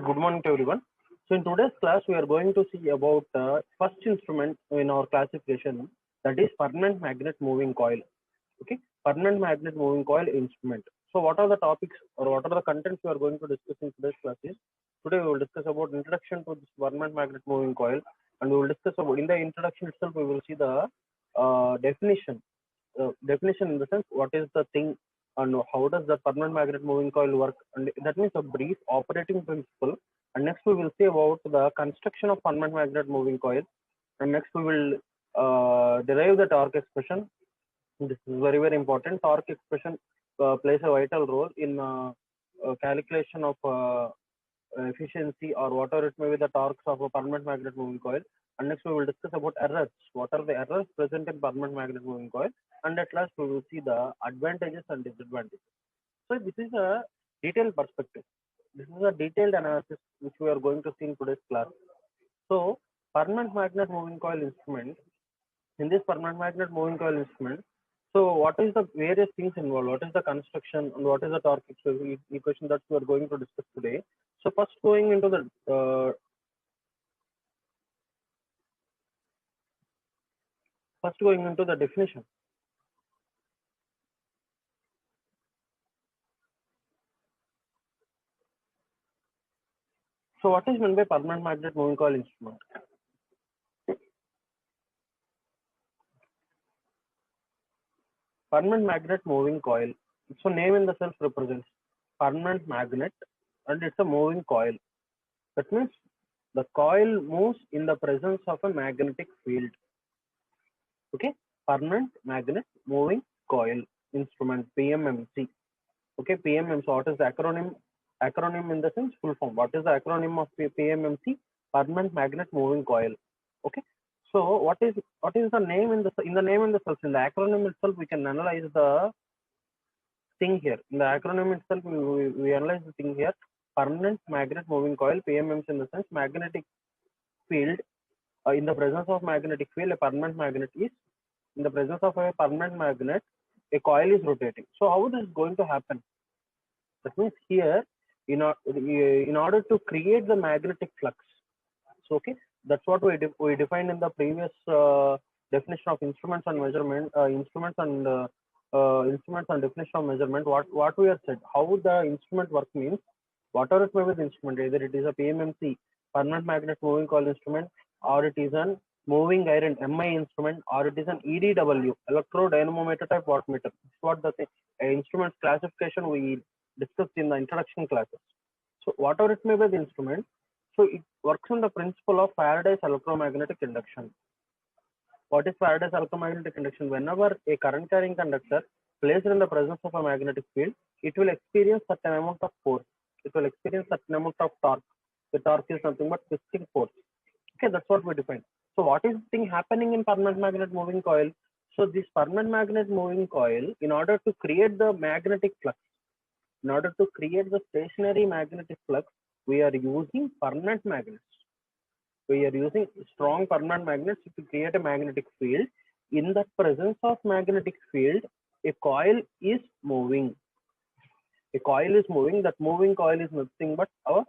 Good morning to everyone. So in today's class, we are going to see about first instrument in our classification, that is permanent magnet moving coil. Okay, permanent magnet moving coil instrument. So what are the topics or what are the contents we are going to discuss in today's class is, today we will discuss about introduction to this permanent magnet moving coil, and we will discuss about, in the introduction itself we will see the definition. Definition in the sense what is the thing and how does the permanent magnet moving coil work, and that means a brief operating principle. And next we will see about the construction of permanent magnet moving coil, and next we will derive the torque expression. This is very important. Torque expression plays a vital role in calculation of efficiency or whatever it may be the torques of a permanent magnet moving coil. And next we will discuss about errors. What are the errors present in permanent magnet moving coil? And at last we will see the advantages and disadvantages. So this is a detailed perspective. This is a detailed analysis which we are going to see in today's class. So permanent magnet moving coil instrument. In this permanent magnet moving coil instrument, so what is the various things involved? What is the construction and what is the torque equation that we are going to discuss today? So first going into the definition. So what is meant by permanent magnet moving coil instrument? Permanent magnet moving coil. So name in the self represents permanent magnet and it's a moving coil. That means the coil moves in the presence of a magnetic field. Okay, permanent magnet moving coil instrument, PMMC. Okay, PMMC. So what is the acronym? Acronym in the sense full form. What is the acronym of PMMC? Permanent magnet moving coil. Okay. So what is the name in the name in the self? In the acronym itself, we can analyze the thing here. In the acronym itself, we analyze the thing here. Permanent magnet moving coil, PMMC, in the sense magnetic field. In the presence of magnetic field, a permanent magnet is, in the presence of a permanent magnet, a coil is rotating. So how this is going to happen? That means here, in order to create the magnetic flux. So okay, that's what we defined in the previous definition of instruments and measurement. Instruments and definition of measurement. What we have said, how the instrument work means, whatever it may be the instrument, either it is a PMMC, permanent magnet moving coil instrument, or it is an moving iron MI instrument, or it is an EDW, electrodynamometer type wattmeter. It's what the instruments classification we discussed in the introduction classes. So whatever it may be the instrument, so it works on the principle of Faraday's electromagnetic induction. What is Faraday's electromagnetic induction? Whenever a current carrying conductor placed in the presence of a magnetic field, it will experience certain amount of force. It will experience certain amount of torque. The torque is nothing but twisting force. Okay, that's what we define. So what is the thing happening in permanent magnet moving coil? So this permanent magnet moving coil, in order to create the magnetic flux, in order to create the stationary magnetic flux, we are using permanent magnets. We are using strong permanent magnets to create a magnetic field. In the presence of magnetic field, a coil is moving. A coil is moving. That moving coil is nothing but our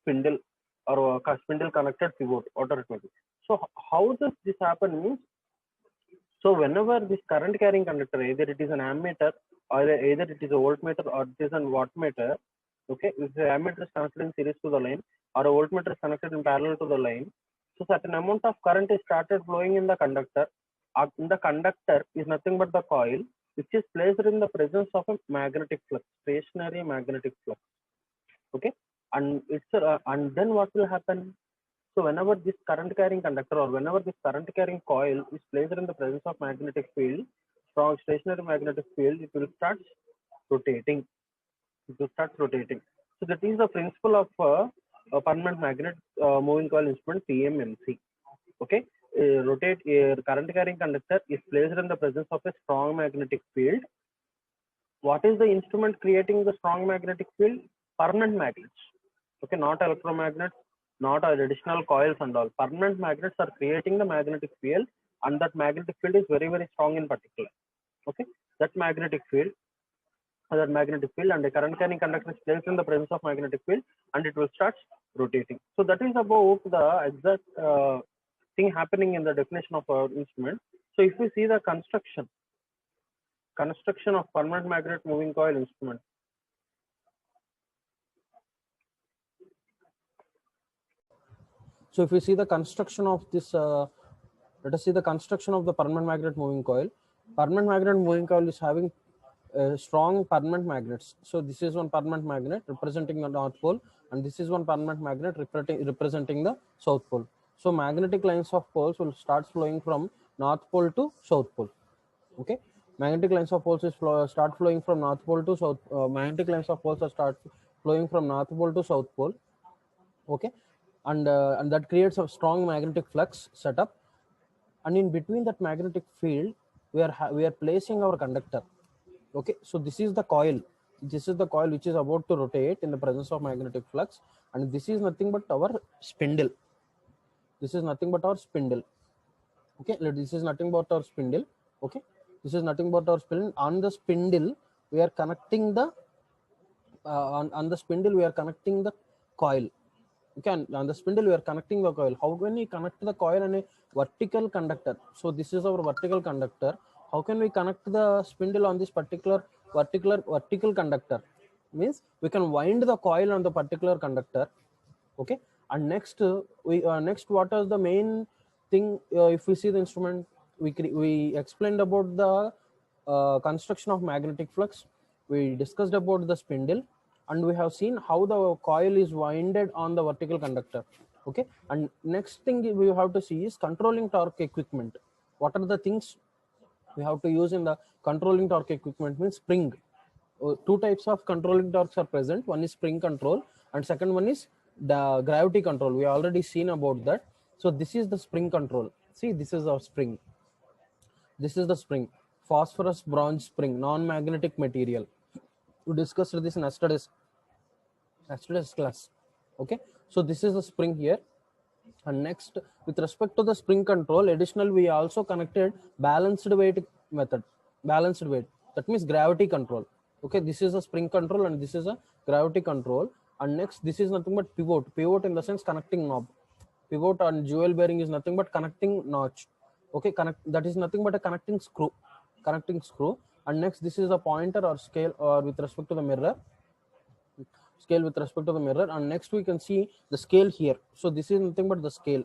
spindle or spindle connected pivot, whatever it may be. So how does this happen means, so whenever this current carrying conductor, either it is an ammeter or either it is a voltmeter or it is a wattmeter, okay, if the ammeter is connected in series to the line or a voltmeter is connected in parallel to the line, so certain amount of current is started flowing in the conductor. In the conductor is nothing but the coil, which is placed in the presence of a magnetic flux, stationary magnetic flux. Okay, and it's and then what will happen? So whenever this current carrying conductor or whenever this current carrying coil is placed in the presence of magnetic field, strong stationary magnetic field, it will start rotating. It will start rotating. So that is the principle of a permanent magnet moving coil instrument, PMMC. Okay, rotate a current carrying conductor is placed in the presence of a strong magnetic field. What is the instrument creating the strong magnetic field? Permanent magnets. Okay, not electromagnets, not additional coils and all. Permanent magnets are creating the magnetic field, and that magnetic field is very strong in particular. Okay, that magnetic field that magnetic field, and a current carrying conductor is placed in the presence of magnetic field, and it will start rotating. So that is about the exact thing happening in the definition of our instrument. So if we see the construction of permanent magnet moving coil instrument. So if we see the construction of this, let us see the construction of the permanent magnet moving coil. Permanent magnet moving coil is having strong permanent magnets. So this is one permanent magnet representing the North Pole, and this is one permanent magnet representing the South Pole. So magnetic lines of poles will start flowing from North Pole to South Pole. Okay, magnetic lines of poles is start flowing from North Pole to South. Magnetic lines of poles are start flowing from North Pole to South Pole. Okay, and that creates a strong magnetic flux setup, and in between that magnetic field we are placing our conductor. Okay, so this is the coil which is about to rotate in the presence of magnetic flux, and this is nothing but our spindle. Okay, this is nothing but our spindle. Okay, on the spindle we are connecting the coil. Okay, on the spindle we are connecting the coil. How can we connect the coil and a vertical conductor? So this is our vertical conductor. How can we connect the spindle on this particular vertical conductor? Means we can wind the coil on the particular conductor. Okay, and next what is the main thing? If we see the instrument, we explained about the construction of magnetic flux. We discussed about the spindle, and we have seen how the coil is winded on the vertical conductor. Okay, and next thing we have to see is controlling torque equipment. What are the things we have to use in the controlling torque equipment? Means spring. Two types of controlling torques are present. One is spring control, and second one is the gravity control. We already seen about that. So this is the spring control. See, this is our spring. This is the spring, phosphorus bronze spring, non-magnetic material. We discussed this in yesterday's class. Okay, so this is the spring here. And next, with respect to the spring control, additional we also connected balanced weight method. Balanced weight, that means gravity control. Okay, this is a spring control and this is a gravity control. And next, this is nothing but pivot in the sense connecting knob. Pivot and jewel bearing is nothing but connecting notch. Okay, that is nothing but a connecting screw. And next, this is a pointer or scale or with respect to the mirror. And next we can see the scale here. So this is nothing but the scale.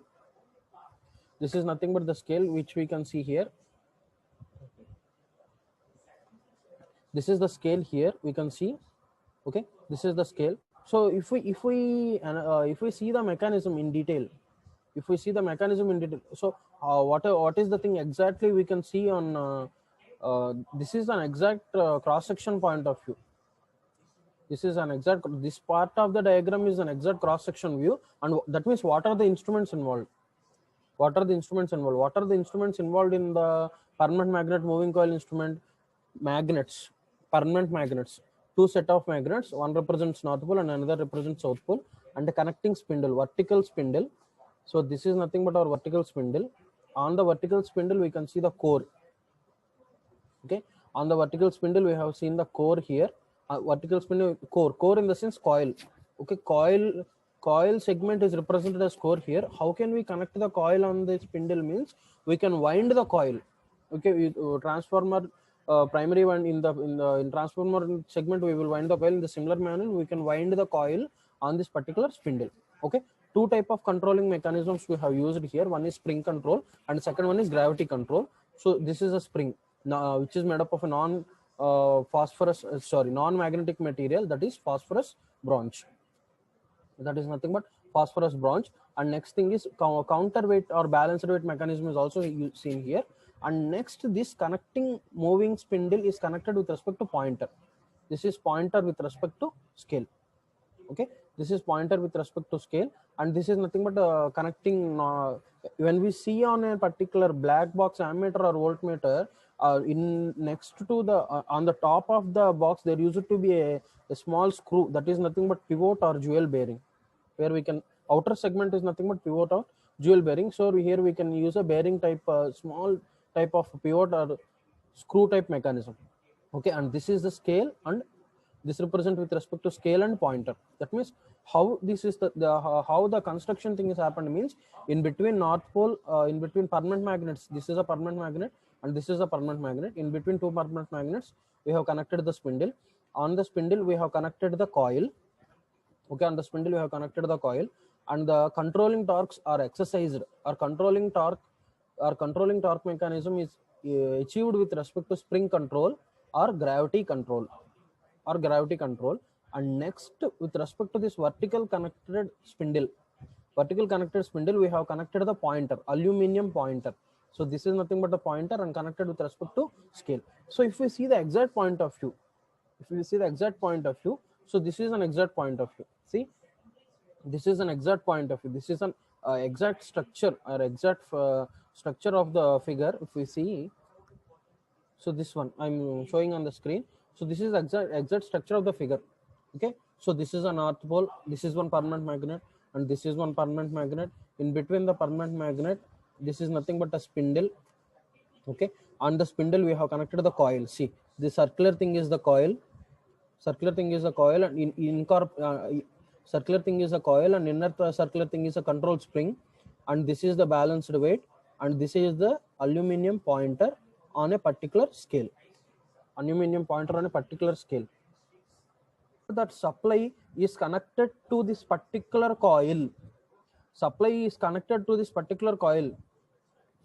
Which we can see here. This is the scale here, we can see. Okay, this is the scale. So if we see the mechanism in detail, so what is the thing exactly we can see on this is an exact cross section point of view. This part of the diagram is an exact cross section view, and that means what are the instruments involved? What are the instruments involved in the permanent magnet moving coil instrument? Magnets, permanent magnets. Two set of magnets, one represents North Pole and another represents South Pole, and a connecting spindle, vertical spindle. So this is nothing but our vertical spindle. On the vertical spindle we can see the core. Okay, on the vertical spindle we have seen the core here. Vertical spindle core in the sense coil. Okay, coil segment is represented as core here. How can we connect the coil on the spindle? Means we can wind the coil. Okay, transformer primary one in transformer segment we will wind the coil. In the similar manner we can wind the coil on this particular spindle. Okay, two type of controlling mechanisms we have used here. One is spring control and second one is gravity control. So this is a spring which is made up of a non-magnetic material, that is phosphorus bronze. That is nothing but phosphorus bronze. And next thing is counterweight or balanced weight mechanism is also seen here. And next, this connecting moving spindle is connected with respect to pointer. This is pointer with respect to scale. Okay, this is pointer with respect to scale, and this is nothing but connecting. When we see on a particular black box ammeter or voltmeter, in next to the on the top of the box there used to be a small screw, that is nothing but pivot or jewel bearing, where we can outer segment is nothing but pivot or jewel bearing. So here we can use a bearing type, small type of pivot or screw type mechanism. Okay, and this is the scale and This represent with respect to scale and pointer. That means how this is how the construction thing is happened means in between North Pole, in between permanent magnets, this is a permanent magnet and this is a permanent magnet. In between two permanent magnets, we have connected the spindle. On the spindle, we have connected the coil. Okay, on the spindle, we have connected the coil, and the controlling torques are exercised. Our controlling torque mechanism is achieved with respect to spring control or gravity control. And next, with respect to this vertical connected spindle, we have connected the pointer, aluminum pointer. So this is nothing but the pointer and connected with respect to scale. So if we see the exact point of view, so this is an exact point of view. See, this is an exact point of view. This is an exact structure or exact structure of the figure. If we see, so this one I'm showing on the screen. So this is exact structure of the figure. Okay, so this is a North Pole, this is one permanent magnet, and this is one permanent magnet. In between the permanent magnet, this is nothing but a spindle. Okay, on the spindle we have connected the coil. See, the circular thing is the coil. And circular thing is a coil, and inner circular thing is a control spring, and this is the balanced weight, and this is the aluminum pointer on a particular scale. That supply is connected to this particular coil.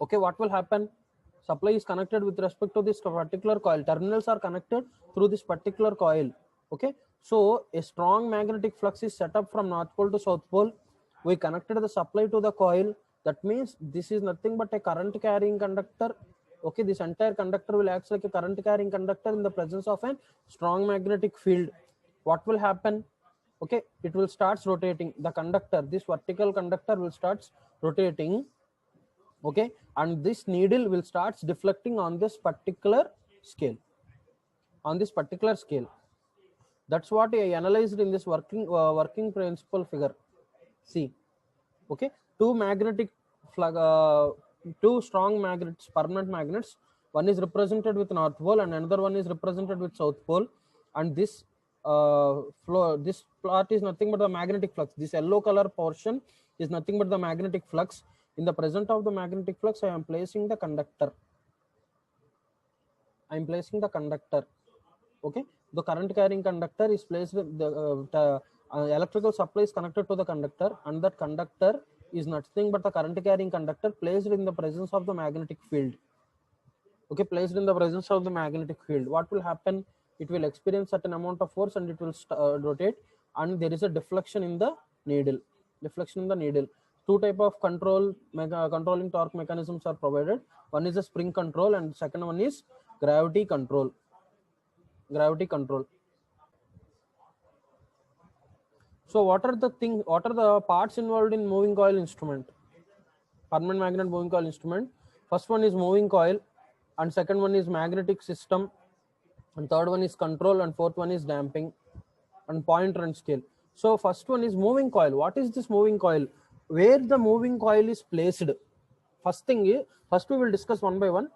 Okay, what will happen? Supply is connected with respect to this particular coil. Terminals are connected through this particular coil. Okay, so a strong magnetic flux is set up from North Pole to South Pole. We connected the supply to the coil. That means this is nothing but a current carrying conductor. Okay, this entire conductor will act like a current carrying conductor in the presence of a strong magnetic field. What will happen? Okay, it will start rotating. The conductor, this vertical conductor will start rotating. Okay, and this needle will start deflecting on this particular scale. That's what I analyzed in this working principle figure. See, okay, two strong magnets, permanent magnets. One is represented with North Pole and another one is represented with South Pole. And this this plot is nothing but the magnetic flux. This yellow color portion is nothing but the magnetic flux. In the present of the magnetic flux, I am placing the conductor. Okay, the current carrying conductor is placed. The electrical supply is connected to the conductor, and that conductor is nothing but the current carrying conductor placed in the presence of the magnetic field. Okay, placed in the presence of the magnetic field. What will happen? It will experience certain amount of force and it will rotate, and there is a deflection in the needle. Two type of controlling torque mechanisms are provided. One is a spring control and second one is gravity control. So what are the parts involved in moving coil instrument? Permanent magnet moving coil instrument. First one is moving coil, and second one is magnetic system, and third one is control, and fourth one is damping, and pointer and scale. So first one is moving coil. What is this moving coil? Where the moving coil is placed? First we will discuss one by one.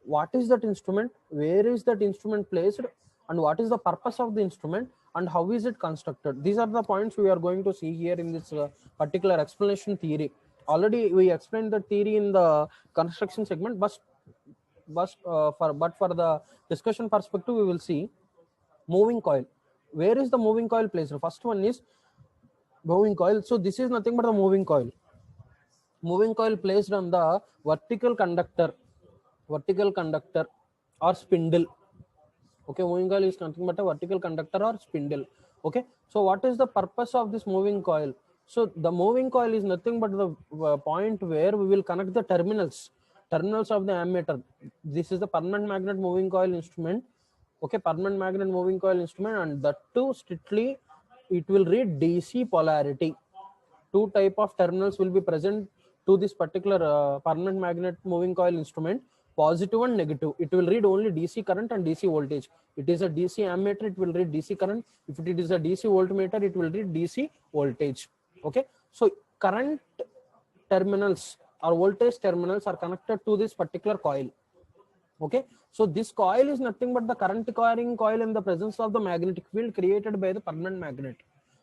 What is that instrument? Where is that instrument placed? And what is the purpose of the instrument? And how is it constructed? These are the points we are going to see here in this particular explanation theory. Already we explained the theory in the construction segment, but for the discussion perspective, we will see moving coil. Where is the moving coil placed? First one is moving coil. So this is nothing but the moving coil. Moving coil placed on the vertical conductor or spindle. Okay, moving coil is nothing but a vertical conductor or spindle. Okay, so what is the purpose of this moving coil? So the moving coil is nothing but the point where we will connect the terminals of the ammeter. This is the permanent magnet moving coil instrument. Okay, permanent magnet moving coil instrument, and that too strictly it will read DC polarity. Two type of terminals will be present to this particular permanent magnet moving coil instrument, positive and negative. It will read only DC current and DC voltage. It is a DC ammeter, it will read DC current. If it is a DC voltmeter, it will read DC voltage. Okay, so current terminals or voltage terminals are connected to this particular coil. Okay, so this coil is nothing but the current carrying coil in the presence of the magnetic field created by the permanent magnet.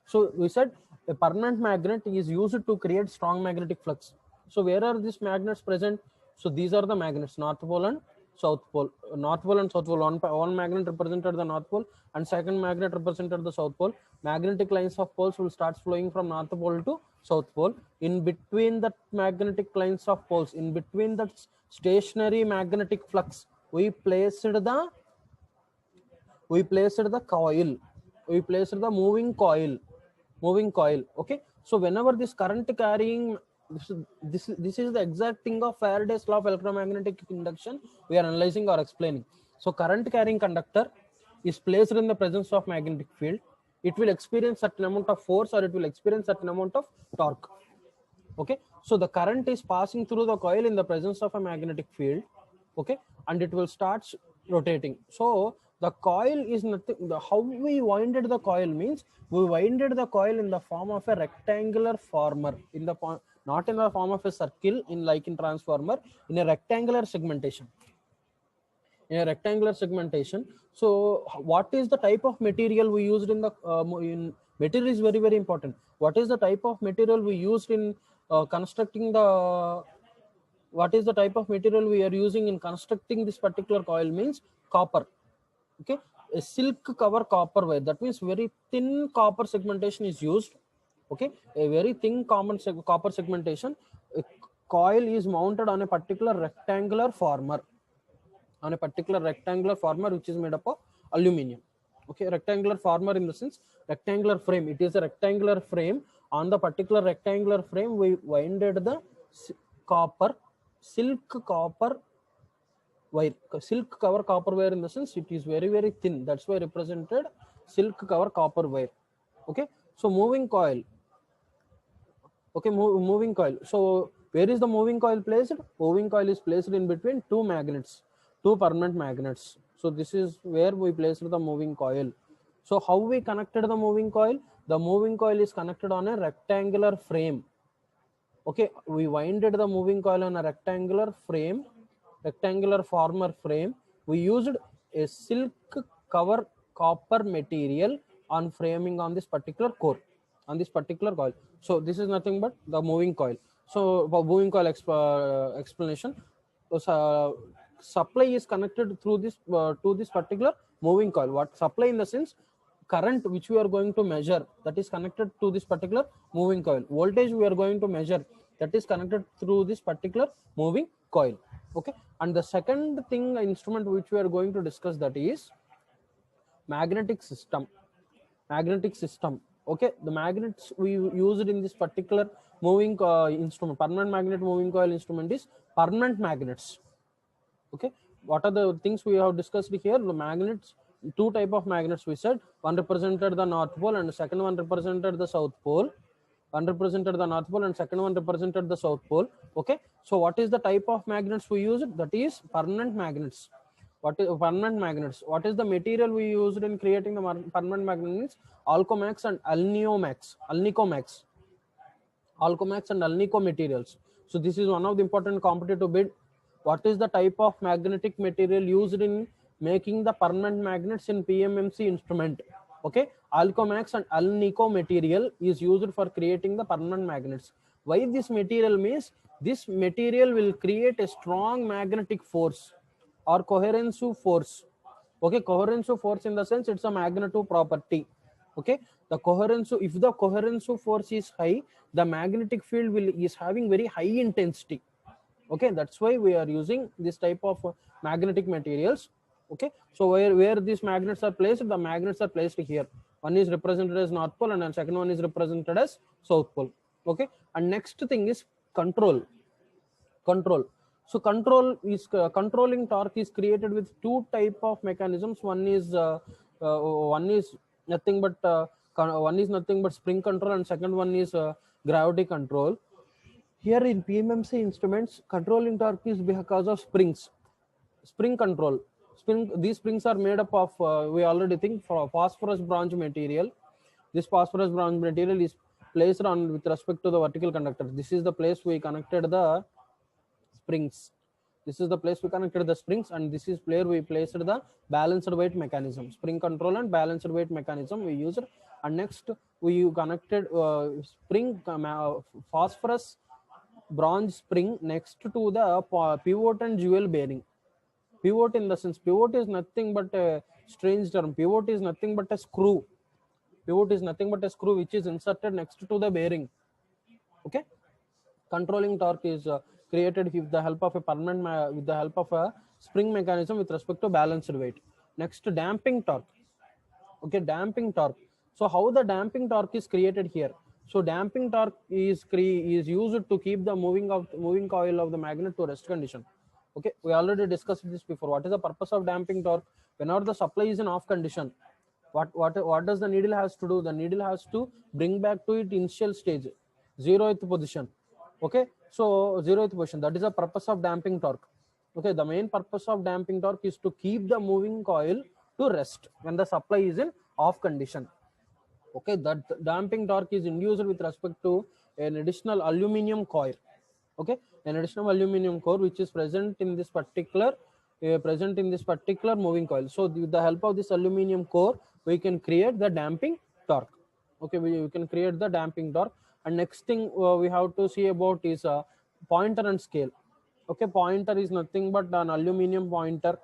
So we said a permanent magnet is used to create strong magnetic flux. So where are these magnets present? So these are the magnets, North Pole and South Pole. North Pole and South Pole. One magnet represented the North Pole and second magnet represented the South Pole. Magnetic lines of poles will start flowing from North Pole to South Pole. In between the magnetic lines of poles, in between the stationary magnetic flux, we placed the coil. We placed the moving coil. Okay, so whenever this current carrying, this is the exact thing of Faraday's law of electromagnetic induction we are analyzing or explaining. So current carrying conductor is placed in the presence of magnetic field. It will experience certain amount of force or it will experience certain amount of torque. Okay, so the current is passing through the coil in the presence of a magnetic field. Okay, and it will start rotating. So the coil is nothing, how we winded the coil means we winded the coil in the form of a rectangular former, in the not in the form of a circle in like in transformer, in a rectangular segmentation. So what is the type of material we used in the material is very, very important. What is the type of material we used in constructing the, what is the type of material we are using in constructing this particular coil means copper. Okay, a silk cover copper wire, that means very thin copper segmentation is used. Okay, a very thin copper segmentation. A coil is mounted on a particular rectangular former, which is made up of aluminum. Okay, rectangular former in the sense rectangular frame. It is a rectangular frame. On the particular rectangular frame we winded the silk cover copper wire, in the sense it is very, very thin, that's why represented silk cover copper wire. Okay, so moving coil. Okay, moving coil. So where is the moving coil placed? Moving coil is placed in between two magnets, two permanent magnets. So this is where we placed the moving coil. So how we connected the moving coil? The moving coil is connected on a rectangular frame. Okay, we winded the moving coil on a rectangular former frame. We used a silk cover copper material on framing on this particular core, on this particular coil. So this is nothing but the moving coil. So for moving coil explanation, supply is connected through this to this particular moving coil. What supply in the sense current which we are going to measure, that is connected to this particular moving coil. Voltage we are going to measure, that is connected through this particular moving coil. Okay, and the second thing instrument which we are going to discuss, that is magnetic system. Okay, the magnets we used in this particular moving instrument, permanent magnet moving coil instrument, is permanent magnets. Okay, what are the things we have discussed here? The magnets, two type of magnets we said. One represented the North Pole and the second one represented the South Pole. One represented the North Pole and second one represented the South Pole. Okay, so what is the type of magnets we used? That is permanent magnets. What is permanent magnets? What is the material we used in creating the permanent magnets? Alcomax and Alnicomax and Alnico materials. So this is one of the important competitive bid. What is the type of magnetic material used in making the permanent magnets in PMMC instrument? Okay, Alcomax and Alnico material is used for creating the permanent magnets. Why this material means? This material will create a strong magnetic force or cohesive force. Okay, cohesive force in the sense it's a magnetic property. Okay, the coherence, if the cohesive force is high, the magnetic field is having very high intensity. Okay, that's why we are using this type of magnetic materials. Okay, so where these magnets are placed, the magnets are placed here. One is represented as North Pole and the second one is represented as South Pole. Okay, and next thing is control. So controlling torque is created with two type of mechanisms. One is nothing but spring control, and second one is gravity control. Here in PMMC instruments, controlling torque is because of springs. Spring control. These springs are made up of, we already think, for phosphorus bronze material. This phosphorus bronze material is placed on with respect to the vertical conductor. This is the place we connected the springs. This is the place we connected the springs, and this is where we placed the balanced weight mechanism, spring control and balanced weight mechanism we used. And next we connected spring phosphorus bronze spring next to the pivot and jewel bearing. Pivot in the sense, pivot is nothing but a strange term. Pivot is nothing but a screw. Pivot is nothing but a screw which is inserted next to the bearing. Okay. Controlling torque is created with the help of a with the help of a spring mechanism with respect to balanced weight. Next, damping torque. Okay, damping torque. So how the damping torque is created here? So damping torque is used to keep the moving coil of the magnet to rest condition. Okay, we already discussed this before. What is the purpose of damping torque? Whenever the supply is in off condition, what does the needle has to do? The needle has to bring back to its initial stage, 0th position. Okay, so 0th position, that is the purpose of damping torque. Okay, the main purpose of damping torque is to keep the moving coil to rest when the supply is in off condition. Okay, that damping torque is induced with respect to an additional aluminum core. Okay, an additional aluminum core which is present in this particular moving coil. So with the help of this aluminum core, we can create the damping torque. Okay, we can create the damping torque. And next thing we have to see about is pointer and scale. Okay, pointer is nothing but an aluminum pointer,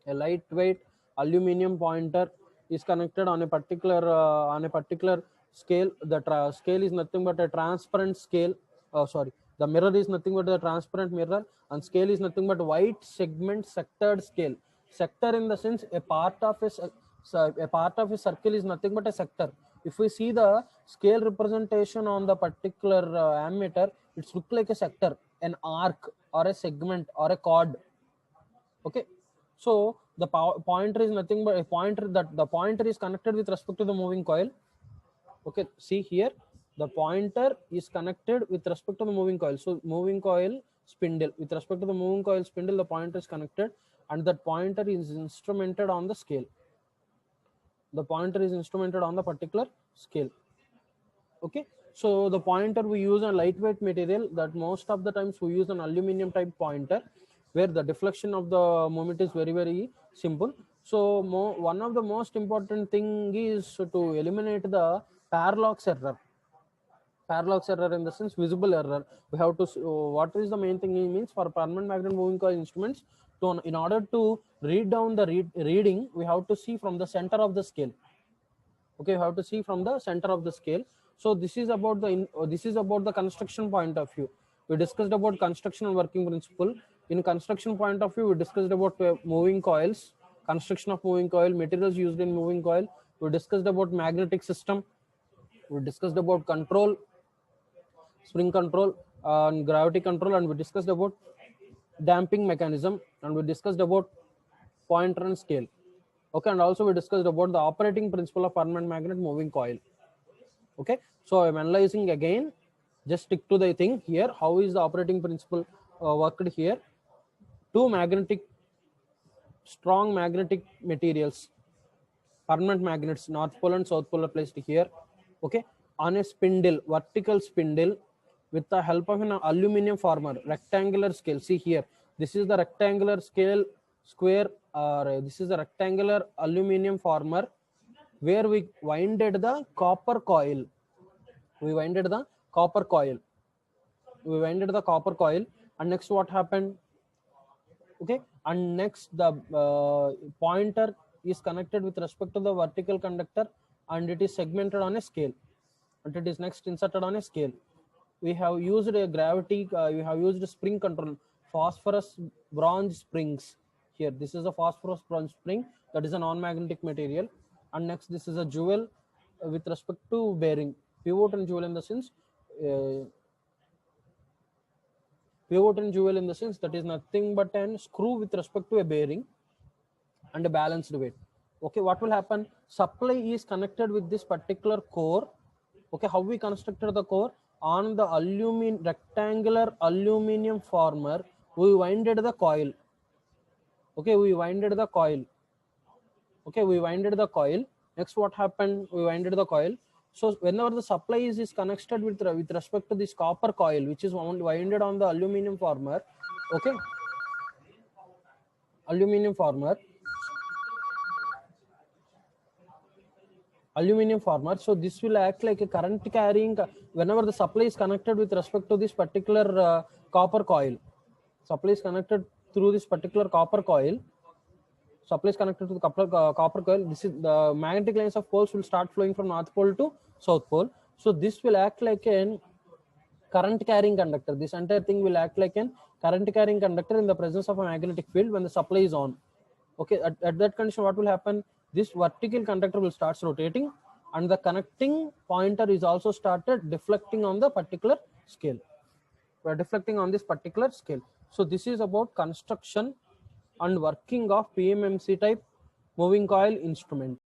a lightweight aluminum pointer is connected on a particular scale. The scale is nothing but a transparent scale. The mirror is nothing but a transparent mirror, and scale is nothing but white segment sectored scale. Sector in the sense, a part of a circle is nothing but a sector. If we see the scale representation on the particular ammeter, it's look like a sector, an arc or a segment or a chord. Okay, so the pointer is nothing but a pointer, that the pointer is connected with respect to the moving coil. Okay, see here, the pointer is connected with respect to the moving coil. So moving coil spindle, with respect to the moving coil spindle, the pointer is connected, and that pointer is instrumented on the scale. The pointer is instrumented on the particular scale. Okay, so the pointer, we use a lightweight material, that most of the times we use an aluminum type pointer, where the deflection of the moment is very, very simple. So one of the most important thing is to eliminate the parallax error. Parallax error in the sense, visible error. We have to, what is the main thing? It means for permanent magnet moving coil instruments, in order to read down the reading, we have to see from the center of the scale. Okay, you have to see from the center of the scale. So this is about the construction point of view. We discussed about construction and working principle. In construction point of view, we discussed about moving coils, construction of moving coil, materials used in moving coil. We discussed about magnetic system. We discussed about control, spring control and gravity control, and we discussed about damping mechanism, and we discussed about pointer and scale. Okay, and also we discussed about the operating principle of permanent magnet moving coil. Okay, so I'm analyzing again, just stick to the thing here. How is the operating principle worked here? Two strong magnetic materials, permanent magnets, north pole and south pole, are placed here. Okay, on a spindle, vertical spindle, with the help of an aluminum former, rectangular scale. See here, this is the rectangular scale square, or this is the rectangular aluminum former, where we winded the copper coil. We winded the copper coil. And next what happened? Okay, and next the pointer is connected with respect to the vertical conductor, and it is segmented on a scale, and it is next inserted on a scale. We have used a gravity, we have used a spring control, phosphorus bronze springs here. This is a phosphorus bronze spring, that is a non-magnetic material. And next, this is a jewel with respect to bearing. Pivot and jewel in the sense, that is nothing but an screw with respect to a bearing and a balanced weight. Okay, what will happen? Supply is connected with this particular core. Okay, how we constructed the core? On the rectangular aluminum former, we winded the coil. Okay, we winded the coil. Next, what happened? We winded the coil. So whenever the supply is connected with respect to this copper coil, which is winded on the aluminum former, okay, aluminum former. So this will act like a current carrying whenever the supply is connected with respect to this particular copper coil. Supply is connected through this particular copper coil. Supply is connected to the copper coil. This is the magnetic lines of poles will start flowing from north pole to south pole. So this will act like an current carrying conductor. This entire thing will act like an current carrying conductor in the presence of a magnetic field when the supply is on. Okay, at that condition, what will happen? This vertical conductor will start rotating, and the connecting pointer is also started deflecting on the particular scale. We are deflecting on this particular scale. So this is about construction and working of PMMC type moving coil instrument.